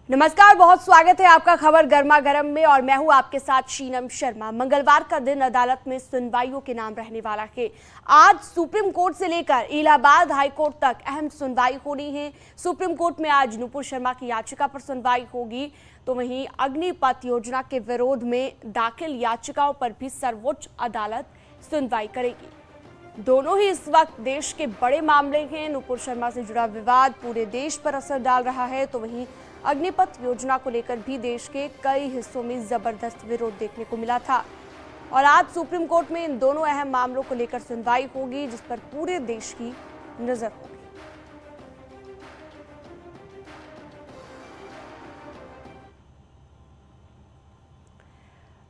नमस्कार, बहुत स्वागत है आपका खबर गर्मा गर्म में और मैं हूं आपके साथ शीनम शर्मा। मंगलवार का दिन अदालत में सुनवाइयों के नाम रहने वाला है। आज सुप्रीम कोर्ट से लेकर इलाहाबाद हाई कोर्ट तक अहम सुनवाई होनी है। सुप्रीम कोर्ट में आज नुपुर शर्मा की याचिका पर सुनवाई होगी, तो वहीं अग्निपथ योजना के विरोध में दाखिल याचिकाओं पर भी सर्वोच्च अदालत सुनवाई करेगी। दोनों ही इस वक्त देश के बड़े मामले हैं। नुपुर शर्मा से जुड़ा विवाद पूरे देश पर असर डाल रहा है, तो वहीं अग्निपथ योजना को लेकर भी देश के कई हिस्सों में जबरदस्त विरोध देखने को मिला था और आज सुप्रीम कोर्ट में इन दोनों अहम मामलों को लेकर सुनवाई होगी, जिस पर पूरे देश की नजर होगी।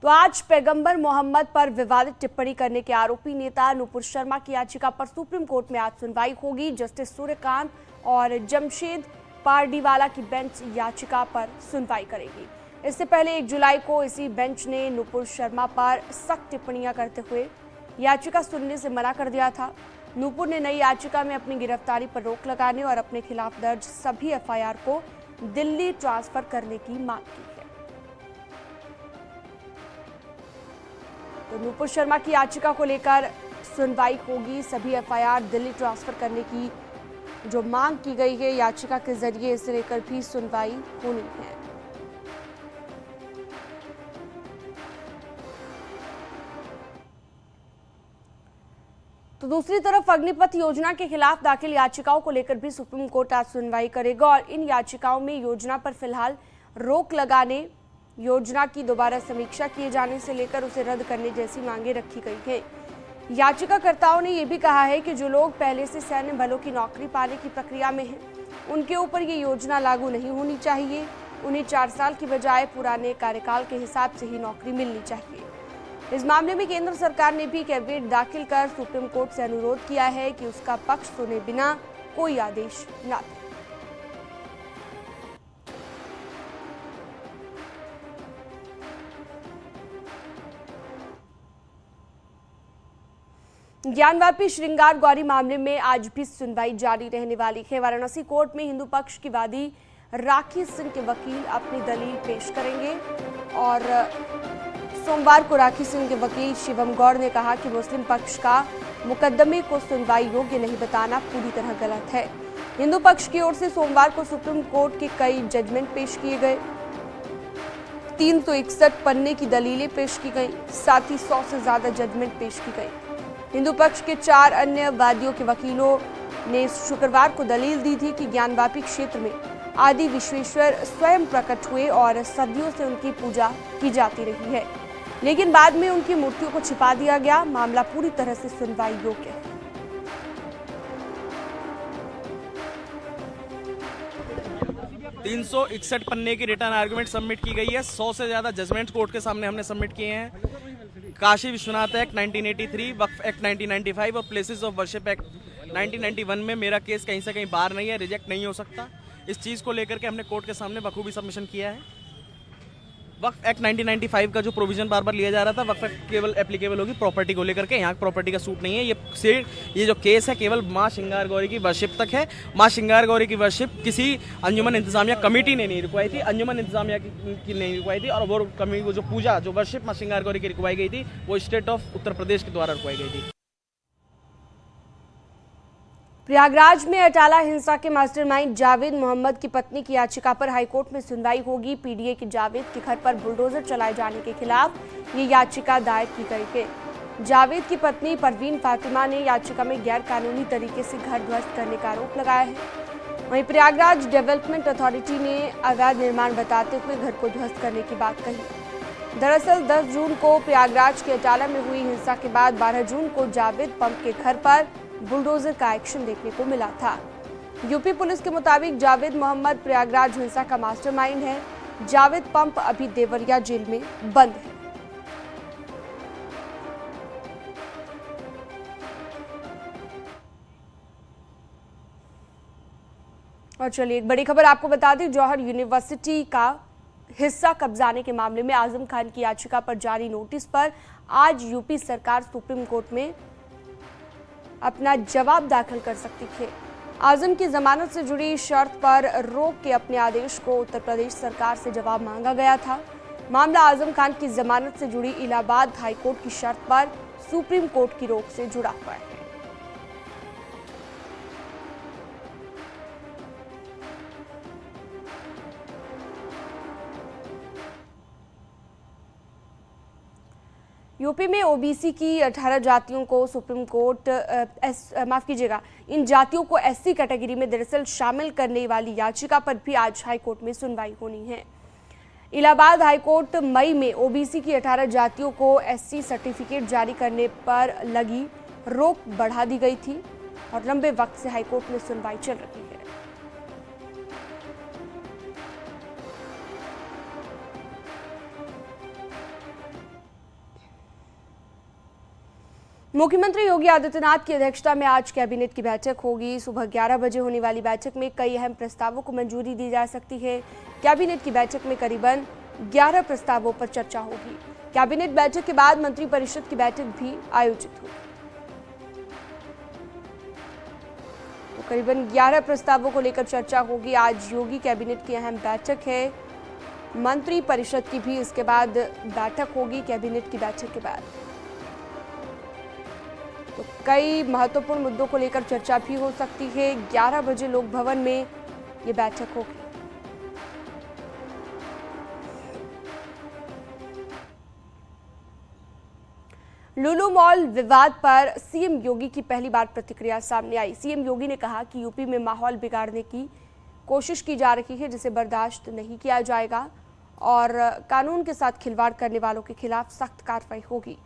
तो आज पैगंबर मोहम्मद पर विवादित टिप्पणी करने के आरोपी नेता नुपुर शर्मा की याचिका पर सुप्रीम कोर्ट में आज सुनवाई होगी। जस्टिस सूर्यकांत और जमशेद पारडीवाला की बेंच याचिका पर सुनवाई करेगी। इससे पहले 1 जुलाई को इसी बेंच ने नुपुर शर्मा पर सख्त टिप्पणियां करते हुए याचिका सुनने से मना कर दिया था। नुपुर ने नई याचिका में अपनी गिरफ्तारी पर रोक लगाने और अपने खिलाफ दर्ज सभी एफआईआर को दिल्ली ट्रांसफर करने की मांग की है। तो नुपुर शर्मा की याचिका को लेकर सुनवाई होगी। सभी एफआईआर दिल्ली ट्रांसफर करने की जो मांग की गई है याचिका के जरिए, इसे लेकर भी सुनवाई होनी है। तो दूसरी तरफ अग्निपथ योजना के खिलाफ दाखिल याचिकाओं को लेकर भी सुप्रीम कोर्ट आज सुनवाई करेगा और इन याचिकाओं में योजना पर फिलहाल रोक लगाने, योजना की दोबारा समीक्षा किए जाने से लेकर उसे रद्द करने जैसी मांगे रखी गई है। याचिकाकर्ताओं ने यह भी कहा है कि जो लोग पहले से सैन्य बलों की नौकरी पाने की प्रक्रिया में हैं, उनके ऊपर ये योजना लागू नहीं होनी चाहिए। उन्हें 4 साल की बजाय पुराने कार्यकाल के हिसाब से ही नौकरी मिलनी चाहिए। इस मामले में केंद्र सरकार ने भी कैविएट दाखिल कर सुप्रीम कोर्ट से अनुरोध किया है कि उसका पक्ष सुने बिना कोई आदेश न दे। ज्ञानवापी श्रृंगार गौरी मामले में आज भी सुनवाई जारी रहने वाली है। वाराणसी कोर्ट में हिंदू पक्ष की वादी राखी सिंह के वकील अपनी दलील पेश करेंगे और सोमवार को राखी सिंह के वकील शिवम गौड़ ने कहा कि मुस्लिम पक्ष का मुकदमे को सुनवाई योग्य नहीं बताना पूरी तरह गलत है। हिंदू पक्ष की ओर से सोमवार को सुप्रीम कोर्ट के कई जजमेंट पेश किए गए, 361 पन्ने की दलीलें पेश की गई, साथ ही 100 से ज्यादा जजमेंट पेश की गई। हिंदू पक्ष के 4 अन्य वादियों के वकीलों ने शुक्रवार को दलील दी थी कि ज्ञानवापी क्षेत्र में आदि विश्वेश्वर स्वयं प्रकट हुए और सदियों से उनकी पूजा की जाती रही है, लेकिन बाद में उनकी मूर्तियों को छिपा दिया गया। मामला पूरी तरह से सुनवाई योग्य है। 361 पन्ने की रिटर्न आर्गुमेंट सबमिट की गई है। 100 से ज्यादा जजमेंट कोर्ट के सामने हमने सबमिट किए हैं। काशी विश्वनाथ एक्ट 1983, वक्फ एक्ट 1995 और प्लेसेस ऑफ वर्शिप एक्ट 1991 में मेरा केस कहीं से कहीं बाहर नहीं है, रिजेक्ट नहीं हो सकता। इस चीज़ को लेकर के हमने कोर्ट के सामने बखूबी सबमिशन किया है। वक्फ एक्ट 1995 का जो प्रोविजन बार बार लिया जा रहा था, वक्फ एक्ट केवल एप्लीकेबल होगी प्रॉपर्टी को लेकर के। यहाँ प्रॉपर्टी का सूट नहीं है। ये जो केस है केवल माँ श्रृंगार गौरी की वर्शिप तक है। माँ श्रृंगार गौरी की वर्शिप किसी अंजुमन इंतजामिया कमेटी ने नहीं रुकवाई थी, अंजुमन इंतजामिया की नहीं रुकवाई थी, और वो जो पूजा जो वर्शिप माँ श्रृंगार गौरी की रुकवाई गई थी वो स्टेट ऑफ उत्तर प्रदेश के द्वारा रुकवाई गई थी। प्रयागराज में अटाला हिंसा के मास्टरमाइंड जावेद मोहम्मद की पत्नी की याचिका पर हाईकोर्ट में सुनवाई होगी। पीडीए के जावेद के घर पर बुलडोजर चलाए जाने के खिलाफ ये याचिका दायर की गई है। जावेद की पत्नी परवीन फातिमा ने याचिका में गैर कानूनी तरीके से घर ध्वस्त करने का आरोप लगाया है। वहीं प्रयागराज डेवलपमेंट अथॉरिटी ने अवैध निर्माण बताते हुए घर को ध्वस्त करने की बात कही। दरअसल 10 जून को प्रयागराज के अटाला में हुई हिंसा के बाद 12 जून को जावेद पंप के घर पर बुलडोजर का एक्शन देखने को मिला था। यूपी पुलिस के मुताबिक जावेद मोहम्मद प्रयागराज हिंसा का मास्टरमाइंड है। जावेद पंप अभी देवरिया जेल में बंद है। और चलिए एक बड़ी खबर आपको बता दें, जौहर यूनिवर्सिटी का हिस्सा कब्जाने के मामले में आजम खान की याचिका पर जारी नोटिस पर आज यूपी सरकार सुप्रीम कोर्ट में अपना जवाब दाखिल कर सकती है। आजम की जमानत से जुड़ी शर्त पर रोक के अपने आदेश को उत्तर प्रदेश सरकार से जवाब मांगा गया था। मामला आजम खान की जमानत से जुड़ी इलाहाबाद हाईकोर्ट की शर्त पर सुप्रीम कोर्ट की रोक से जुड़ा हुआ है। यूपी में ओबीसी की 18 जातियों को सुप्रीम कोर्ट माफ कीजिएगा, इन जातियों को एससी कैटेगरी में दरअसल शामिल करने वाली याचिका पर भी आज हाईकोर्ट में सुनवाई होनी है। इलाहाबाद हाईकोर्ट मई में ओबीसी की 18 जातियों को एससी सर्टिफिकेट जारी करने पर लगी रोक बढ़ा दी गई थी और लंबे वक्त से हाईकोर्ट में सुनवाई चल रही है। मुख्यमंत्री योगी आदित्यनाथ की अध्यक्षता में आज कैबिनेट की बैठक होगी। सुबह 11 बजे होने वाली बैठक में कई अहम प्रस्तावों को मंजूरी दी जा सकती है। कैबिनेट की बैठक में करीबन 11 प्रस्तावों पर चर्चा होगी। कैबिनेट बैठक के बाद मंत्रिपरिषद की बैठक भी आयोजित होगी। तो करीबन 11 प्रस्तावों को लेकर चर्चा होगी। आज योगी कैबिनेट की अहम बैठक है। मंत्रिपरिषद की भी इसके बाद बैठक होगी। कैबिनेट की बैठक के बाद तो कई महत्वपूर्ण मुद्दों को लेकर चर्चा भी हो सकती है। 11 बजे लोक भवन में ये बैठक होगी। लुलु मॉल विवाद पर सीएम योगी की पहली बार प्रतिक्रिया सामने आई। सीएम योगी ने कहा कि यूपी में माहौल बिगाड़ने की कोशिश की जा रही है, जिसे बर्दाश्त नहीं किया जाएगा और कानून के साथ खिलवाड़ करने वालों के खिलाफ सख्त कार्रवाई होगी।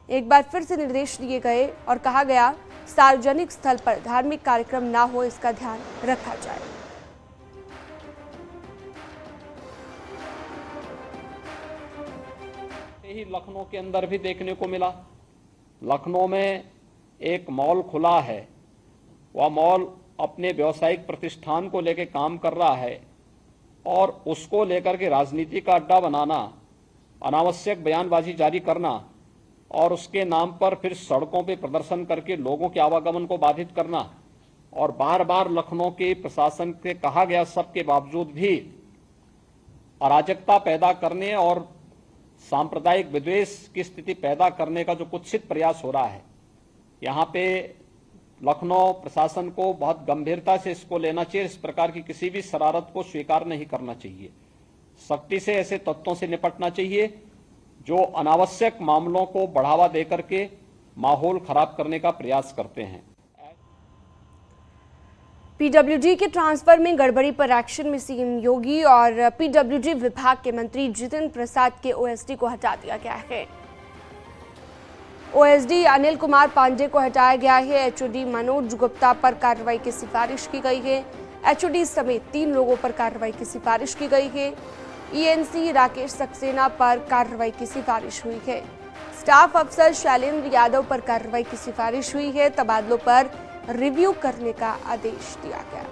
एक बार फिर से निर्देश दिए गए और कहा गया सार्वजनिक स्थल पर धार्मिक कार्यक्रम ना हो, इसका ध्यान रखा जाए। ही लखनऊ के अंदर भी देखने को मिला। लखनऊ में एक मॉल खुला है, वह मॉल अपने व्यावसायिक प्रतिष्ठान को लेकर काम कर रहा है और उसको लेकर के राजनीति का अड्डा बनाना, अनावश्यक बयानबाजी जारी करना और उसके नाम पर फिर सड़कों पे प्रदर्शन करके लोगों के आवागमन को बाधित करना और बार बार लखनऊ के प्रशासन से कहा गया सब के बावजूद भी अराजकता पैदा करने और सांप्रदायिक विद्वेष की स्थिति पैदा करने का जो कुत्सित प्रयास हो रहा है, यहाँ पे लखनऊ प्रशासन को बहुत गंभीरता से इसको लेना चाहिए। इस प्रकार की किसी भी शरारत को स्वीकार नहीं करना चाहिए। सख्ती से ऐसे तत्वों से निपटना चाहिए जो अनावश्यक मामलों को बढ़ावा देकर के माहौल खराब करने का प्रयास करते हैं। पीडब्ल्यूडी के ट्रांसफर में गड़बड़ी पर एक्शन में सीएम योगी और पीडब्ल्यूडी विभाग के मंत्री जितेंद्र प्रसाद के ओएसडी को हटा दिया गया है। ओएसडी अनिल कुमार पांडे को हटाया गया है। एचओडी मनोज गुप्ता पर कार्रवाई की सिफारिश की गई है। एचओडी समेत 3 लोगों पर कार्रवाई की सिफारिश की गई है। ईएनसी राकेश सक्सेना पर कार्रवाई की सिफारिश हुई है। स्टाफ अफसर शैलेंद्र यादव पर कार्रवाई की सिफारिश हुई है। तबादलों पर रिव्यू करने का आदेश दिया गया।